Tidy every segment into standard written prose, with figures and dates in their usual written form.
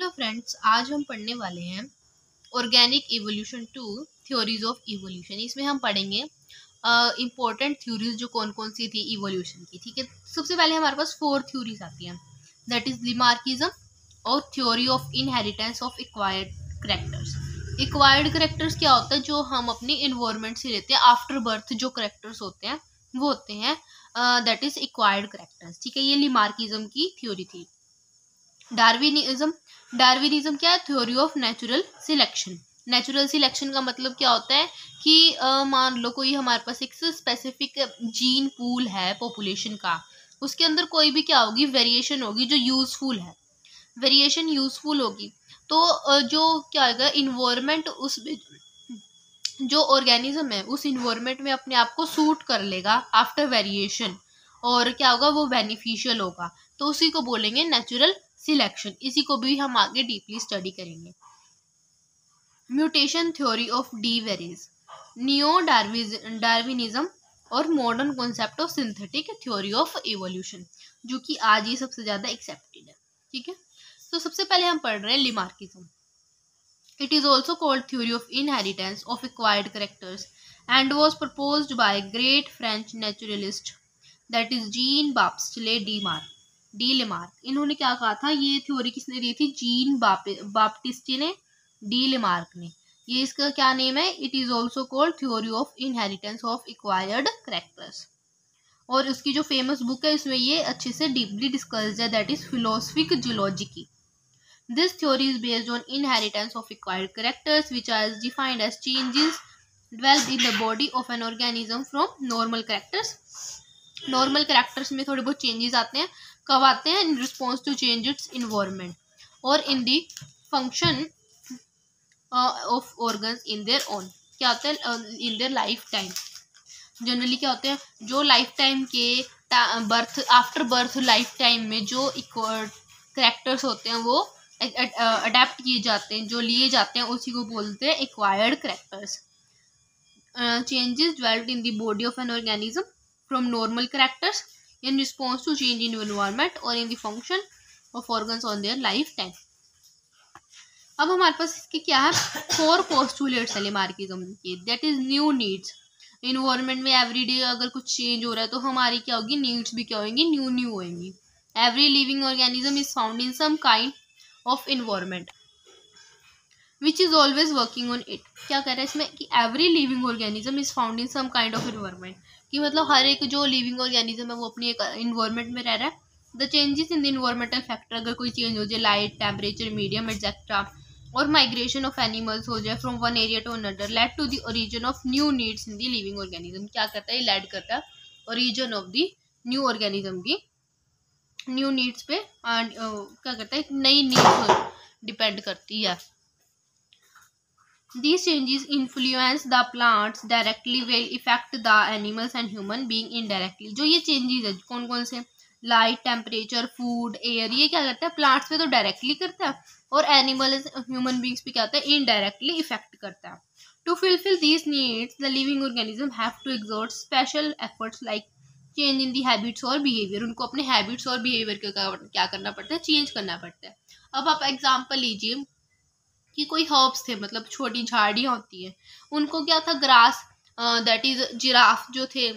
Hello friends, आज हम पढ़ने वाले हैं organic evolution 2 theories of evolution. इसमें हम पढ़ेंगे इंपॉर्टेंट थ्योरीज जो कौन कौन सी थी इवोल्यूशन की। ठीक है, सबसे पहले हमारे पास 4 थ्योरीज आती हैं, दैट इज लिमार्किज्म और theory of inheritance of acquired characters. Acquired characters क्या होता है? जो हम अपनी इन्वायरमेंट से लेते हैं, आफ्टर बर्थ जो करेक्टर्स होते हैं वो होते हैं दैट इज एक्वायर्ड करेक्टर्स। ठीक है, ये लिमार्किज्म की थ्योरी थी। डार्विनिज्म क्या है? Theory of natural selection. Natural selection का मतलब क्या होता है कि मान लो कोई हमारे पास एक स्पेसिफिक जीन पूल है पॉपुलेशन का, उसके अंदर कोई भी क्या होगी, वेरिएशन होगी जो यूजफुल है, वेरिएशन यूजफुल होगी। तो जो क्या होगा, इन्वायरमेंट उस जो ऑर्गेनिज्म है उस इन्वायरमेंट में अपने आप को सूट कर लेगा आफ्टर वेरिएशन, और क्या होगा, वो बेनिफिशियल होगा। तो उसी को बोलेंगे नेचुरल सिलेक्शन। इसी को भी हम आगे डीपली स्टडी करेंगे। Mutation theory of de Vries, neo Darwinism और modern concept of synthetic theory of evolution, जो कि आज ये सबसे ज्यादा एक्सेप्टेड है। ठीक है, तो सबसे पहले हम पढ़ रहे हैं लिमार्किज्म। It is also called theory of inheritance of acquired characters and was proposed by great French naturalist that is Jean Baptiste de Lamarck। इन्होंने क्या कहा था? ये थ्योरी किसने दी थी? जीन बाप्टिस्टे ने, डी लेमार्क ने। ये इसका क्या नेम है? It is also called theory of inheritance of acquired characters. और उसकी जो फेमस बुक है इसमें ये अच्छे से डीपली डिस्कस्ड है, दैट इज फिलोसफिक जूलॉजी की। This theory is based on inheritance of acquired characters, which are defined as changes developed in the body of an organism from normal characters. Normal characters में थोड़े बहुत changes आते हैं, कब आते हैं? In response to change its environment or in the function of organs in their own। क्या होता है? In their lifetime। जनरली क्या होते हैं, जो लाइफ टाइम के birth after birth life time में जो करेक्टर्स होते हैं वो अडेप्ट किए जाते हैं, जो लिए जाते हैं, उसी को बोलते हैं acquired characters. Changes developed in the body of an organism from normal characters in response to change in environment और in the function of organs on their lifetime. अब हमारे पास इसके क्या है? 4 पोस्टुलेट्स है लिमार्किज्म के, that is new needs. Environment में everyday अगर कुछ चेंज हो रहा है तो हमारी क्या होगी, नीड्स भी क्या होंगी, न्यू होंगी। Every living organism is found in some kind of environment which is always working on it। क्या कह रहा है इसमें कि every living organism is found in some kind of environment, कि मतलब हर एक जो लिविंग ऑर्गेनिज्म है वो अपनी एक इन्वायरमेंट में रह रहा है। The changes in the environmental factor, अगर कोई चेंज हो जाए, लाइट, टेम्परेचर, मीडियम एटसेट्रा, और माइग्रेशन ऑफ एनिमल्स हो जाए from one area to another, lead to the origin of new needs in the living organism. क्या करता है? लेड करता है origin of the new organism की न्यू नीड्स पे, क्या करता है, नई नीड्स डिपेंड करती है। These changes influence the plants directly will affect the animals and human being indirectly। जो ये चेंजेस है कौन कौन से? लाइट, टेम्परेचर, फूड, एयर, ये क्या करता है? प्लांट्स पे तो डायरेक्टली करता है, और एनिमल्स, ह्यूमन बींग्स पे क्या होता है? इनडायरेक्टली इफेक्ट करता है। To fulfil these needs the living organism have to exert special efforts like change in the habits और बिहेवियर। उनको अपने हैबिट्स और बिहेवियर का क्या करना पड़ता है? चेंज करना पड़ता है। अब आप एग्जांपल लीजिए कि कोई हर्ब्स थे, मतलब छोटी झाड़ियाँ होती हैं, उनको क्या था? ग्रास, दैट इज जिराफ जो थे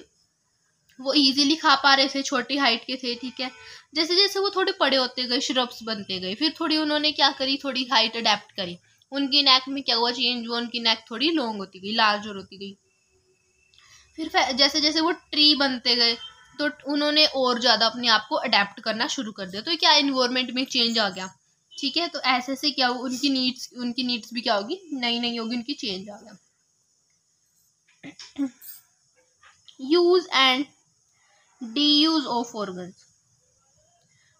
वो इजीली खा पा रहे थे, छोटी हाइट के थे। ठीक है, जैसे जैसे वो थोड़े बड़े होते गए, श्रब्स बनते गए, फिर थोड़ी उन्होंने क्या करी, थोड़ी हाइट अडेप्ट करी, उनकी नेक में क्या हुआ? चेंज हुआ, उनकी नेक थोड़ी लॉन्ग होती गई, लार्जर होती गई। फिर जैसे जैसे वो ट्री बनते गए तो उन्होंने और ज़्यादा अपने आप को अडेप्ट करना शुरू कर दिया, तो क्या इन्वायरमेंट में चेंज आ गया। ठीक है, तो ऐसे से क्या हो, उनकी नीड्स भी क्या होगी, नई होगी, उनकी चेंज आ गया। Use and D-use of organs,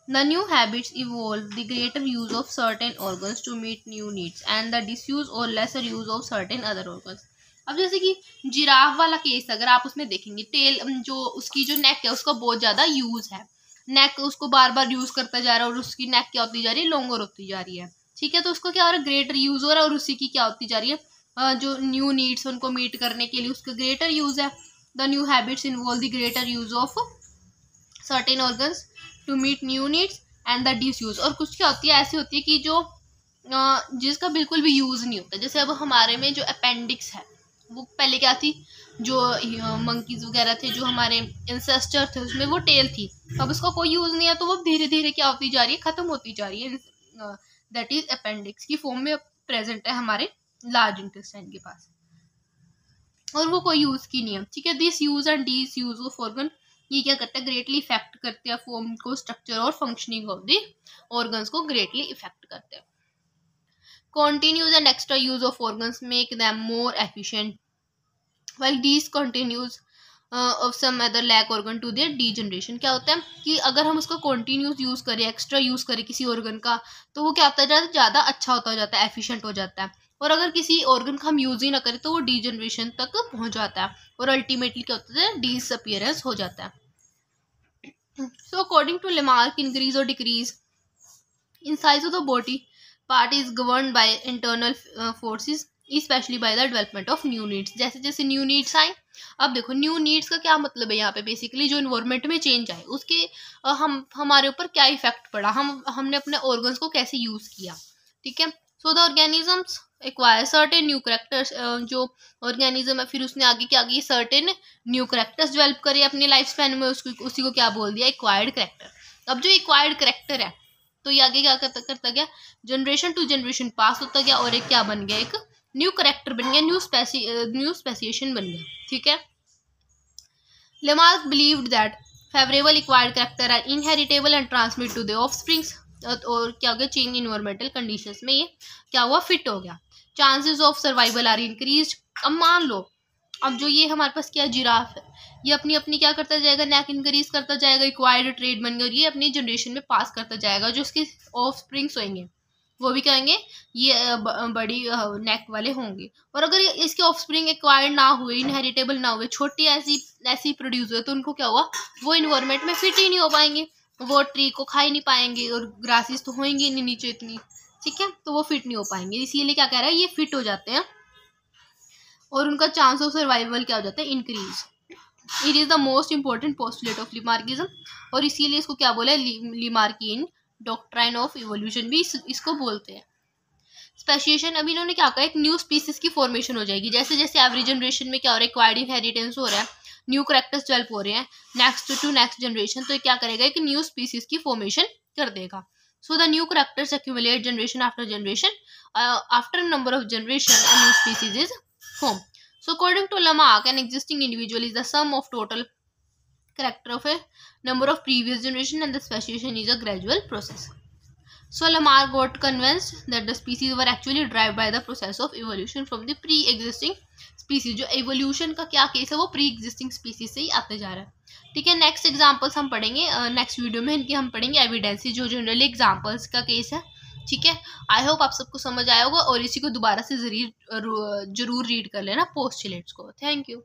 the new habits evolve the greater use of certain organs to meet new needs and the disuse or lesser use of certain other organs। अब जैसे कि जिराफ वाला case, अगर आप उसमें देखेंगे, tell जो उसकी जो नेक है उसका बहुत ज़्यादा यूज है, नेक उसको बार बार यूज करता जा रहा है और उसकी नेक क्या होती जा रही है? लॉन्गर होती जा रही है। ठीक है, तो उसको क्या हो रहा है? ग्रेटर यूज हो रहा है, और उसी की क्या होती जा रही है? जो न्यू नीड्स उनको मीट करने के लिए उसका ग्रेटर यूज है। The new habits involve the greater use of certain organs to meet new needs and the disuse. और कुछ क्या होती है, ऐसी होती है कि जो जिसका बिल्कुल भी यूज़ नहीं होता। जैसे अब हमारे में जो अपेंडिक्स है वो पहले क्या थी, जो मंकीज वगैरह थे, जो हमारे इंसेस्टर थे, उसमें वो टेल थी। अब उसका कोई यूज़ नहीं है, तो वो धीरे धीरे क्या होती जा रही है, ख़त्म होती जा रही है। दैट इज अपेंडिक्स की फॉर्म में प्रेजेंट है हमारे लार्ज इंटेस्टाइन के पास, और वो कोई यूज़ की नहीं है। ठीक है, this use and disuse of organ ये क्या करता है, ग्रेटली इफेक्ट करते हैं फॉर्म को, स्ट्रक्चर और फंक्शनिंग ऑफ द ऑर्गन्स को ग्रेटली इफेक्ट करते हैं। Continuous and extra use of organs make them more efficient, while discontinuous of some other lack organ to their degeneration। क्या होता है कि अगर हम उसका continuous यूज करें, एक्स्ट्रा यूज करें किसी ऑर्गन का, तो वो क्या होता है, ज़्यादा अच्छा होता जाता है, एफिशिएंट हो जाता है। और अगर किसी ऑर्गन का हम यूज ही ना करें तो वो डिजनरेशन तक पहुंच जाता है, और अल्टीमेटली क्या होता है, डिसअपियरेंस हो जाता है। So according to Lamarck, increase और decrease in size of the body part is governed by internal forces, especially by the development of new needs। जैसे जैसे न्यू नीड्स आए, अब देखो न्यू नीड्स का क्या मतलब है यहाँ पे, बेसिकली जो इन्वायरमेंट में चेंज आए उसके हम हमारे ऊपर क्या इफेक्ट पड़ा, हमने अपने ऑर्गन्स को कैसे यूज किया। ठीक है, so the organisms acquire certain new characters. जो ऑर्गेनिज्म है फिर उसने आगे क्या किया, सर्टेन न्यू करेक्टर्स डेवलप करे अपने लाइफ स्पैन में, उसी को क्या बोल दिया, एक्वायर्ड करेक्टर। अब जो एक्वायर्ड करेक्टर है तो ये आगे क्या करता गया, जनरेशन टू जनरेशन पास होता गया, और एक क्या बन गया, एक न्यू करेक्टर बन गया, न्यू स्पेसिएशन बन गया। ठीक है, Lamarck believed that favourable acquired character are inheritable and transmit to the offsprings. और क्या हो गया, चेंज इन्वायरमेंटल कंडीशंस में ये क्या हुआ, फिट हो गया। Chances of survival are increased. अब मान लो, अब जो ये हमारे पास क्या जिराफ है, ये अपनी अपनी क्या करता जाएगा, नेक इंक्रीज करता जाएगा, एक्वायर्ड ट्रेड बन गया, और ये अपनी जनरेशन में पास करता जाएगा। जो उसके ऑफ स्प्रिंग्स होंगे वो भी क्या होंगे, ये बड़ी नेक वाले होंगे। और अगर इसके ऑफ स्प्रिंग एक्वायर्ड ना हुए, इनहेरिटेबल ना हुए, छोटी ऐसी प्रोड्यूस हुए, तो उनको क्या हुआ, वो इन्वायरमेंट में फिट ही नहीं हो पाएंगे, वो ट्री को खा ही नहीं पाएंगे, और ग्रासेस तो होंगी नहीं नीचे इतनी। ठीक है, तो वो फिट नहीं हो पाएंगे, इसीलिए क्या कह रहा है, ये फिट हो जाते हैं और उनका चांस ऑफ सर्वाइवल क्या हो जाता है, increase. It is the most important postulate of Lamarckism, और इसीलिए इसको क्या बोला है, लिमार्कियन डॉक्ट्राइन ऑफ इवोल्यूशन भी इसको बोलते हैं। स्पेशिएशन, अभी इन्होंने क्या कहा, एक न्यू स्पीसीज की फॉर्मेशन हो जाएगी। जैसे जैसे एवरी जनरेशन में क्या हो रहा है, एक्वायर्ड इनहेरिटेंस हो रहा है, न्यू करेक्टर्स डेवलप हो रहे हैं नेक्स्ट टू नेक्स्ट जनरेशन, तो क्या करेगा, एक न्यू स्पीसीज की फॉर्मेशन कर देगा। So the new characters accumulate generation after generation, after number of generation a new species is formed. So according to Lamarck, an existing individual is the sum of total character of a number of previous generation, and the speciation is a gradual process. So Lamarck got convinced that the species were actually derived by the process of evolution from the pre-existing species। जो evolution का क्या case है, वो pre-existing species से ही आते जा रहा है। ठीक है, नेक्स्ट एग्जाम्पल्स हम पढ़ेंगे नेक्स्ट वीडियो में, इनकी हम पढ़ेंगे एविडेंसेस, जो जनरली एग्जाम्पल्स का केस है। ठीक है, आई होप आप सबको समझ आया होगा, और इसी को दोबारा से जरूर रीड कर लेना पोस्टुलेट्स को। Thank you.